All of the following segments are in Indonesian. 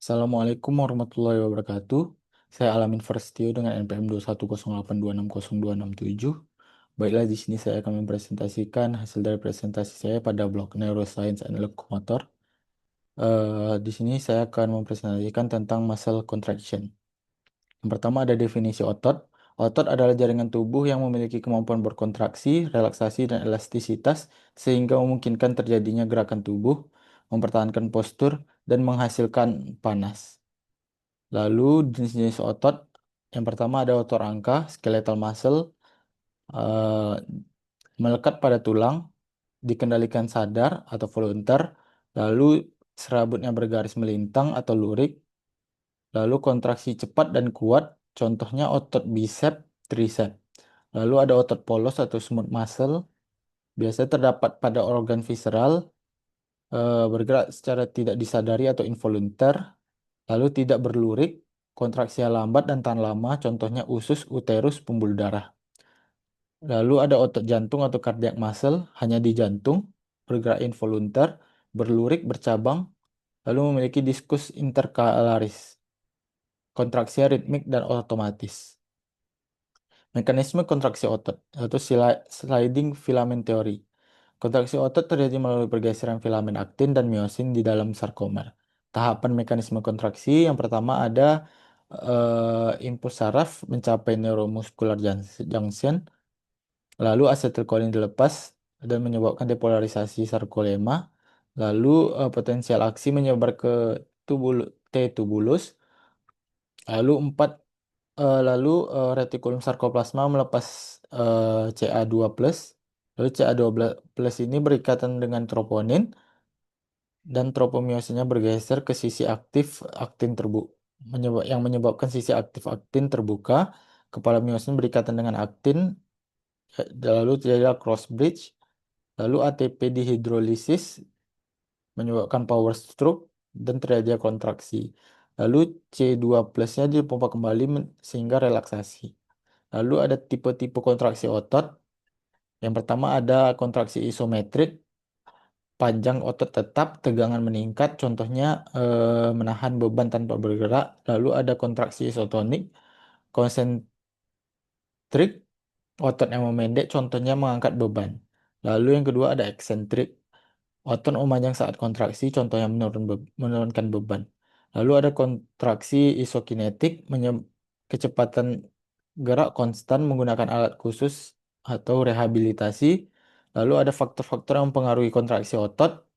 Assalamualaikum warahmatullahi wabarakatuh. Saya Alamin Firstio dengan NPM 21082602667. Baiklah, di sini saya akan mempresentasikan hasil dari presentasi saya pada blog Neuroscience and Locomotor. Di sini saya akan mempresentasikan tentang muscle contraction. Yang pertama ada definisi otot. Otot adalah jaringan tubuh yang memiliki kemampuan berkontraksi, relaksasi, dan elastisitas sehingga memungkinkan terjadinya gerakan tubuh, mempertahankan postur, dan menghasilkan panas. Lalu jenis-jenis otot, yang pertama ada otot rangka, skeletal muscle, eh, melekat pada tulang, dikendalikan sadar atau volunteer, lalu serabutnya bergaris melintang atau lurik, lalu kontraksi cepat dan kuat, contohnya otot bicep, tricep. Lalu ada otot polos atau smooth muscle, biasanya terdapat pada organ visceral, bergerak secara tidak disadari atau involunteer, lalu tidak berlurik, kontraksi yang lambat dan tahan lama, contohnya usus, uterus, pembuluh darah. Lalu ada otot jantung atau cardiac muscle, hanya di jantung, bergerak involunteer, berlurik, bercabang, lalu memiliki diskus intercalaris, kontraksi ritmik dan otomatis. Mekanisme kontraksi otot, yaitu sliding filament theory. Kontraksi otot terjadi melalui pergeseran filamen aktin dan miosin di dalam sarkomer. Tahapan mekanisme kontraksi yang pertama ada impuls saraf mencapai neuromuscular junction, lalu asetylkolin dilepas dan menyebabkan depolarisasi sarkolema, lalu potensial aksi menyebar ke T-tubulus, lalu retikulum sarkoplasma melepas Ca2+, lalu Ca2+ ini berikatan dengan troponin dan tropomiosinnya bergeser ke sisi aktif aktin yang menyebabkan sisi aktif aktin terbuka, kepala miosin berikatan dengan aktin, lalu terjadi cross bridge, lalu ATP dihidrolisis menyebabkan power stroke dan terjadi kontraksi. Lalu C2 plusnya dipompa kembali sehingga relaksasi. Lalu ada tipe-tipe kontraksi otot. Yang pertama ada kontraksi isometrik, panjang otot tetap, tegangan meningkat, contohnya menahan beban tanpa bergerak. Lalu ada kontraksi isotonik, konsentrik, otot yang memendek, contohnya mengangkat beban. Lalu yang kedua ada eksentrik, otot memanjang saat kontraksi, contohnya menurunkan beban. Lalu ada kontraksi isokinetik, kecepatan gerak konstan menggunakan alat khusus atau rehabilitasi. Lalu ada faktor-faktor yang mempengaruhi kontraksi otot.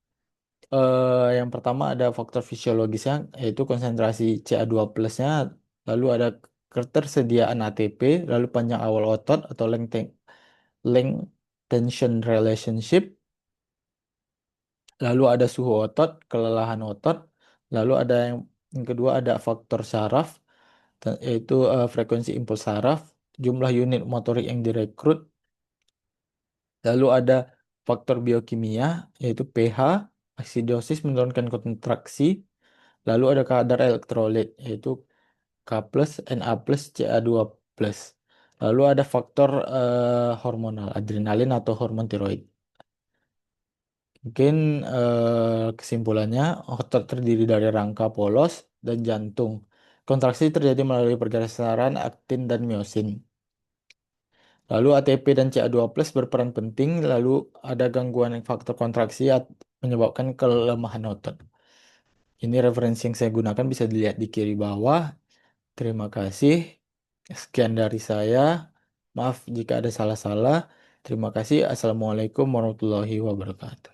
Yang pertama ada faktor fisiologisnya, yaitu konsentrasi Ca2 plusnya, lalu ada ketersediaan ATP, lalu panjang awal otot atau length tension relationship, lalu ada suhu otot, kelelahan otot, lalu ada yang kedua ada faktor saraf, yaitu frekuensi impuls saraf, jumlah unit motorik yang direkrut, lalu ada faktor biokimia, yaitu pH, aksidosis menurunkan kontraksi, lalu ada kadar elektrolit, yaitu K+, Na+, Ca2+. Lalu ada faktor hormonal, adrenalin atau hormon tiroid. Mungkin kesimpulannya, otot terdiri dari rangka polos dan jantung. Kontraksi terjadi melalui pergeseran aktin dan miosin. Lalu ATP dan Ca2+ berperan penting, lalu ada gangguan faktor kontraksi menyebabkan kelemahan otot. Ini referensi yang saya gunakan bisa dilihat di kiri bawah. Terima kasih. Sekian dari saya. Maaf jika ada salah-salah. Terima kasih. Assalamualaikum warahmatullahi wabarakatuh.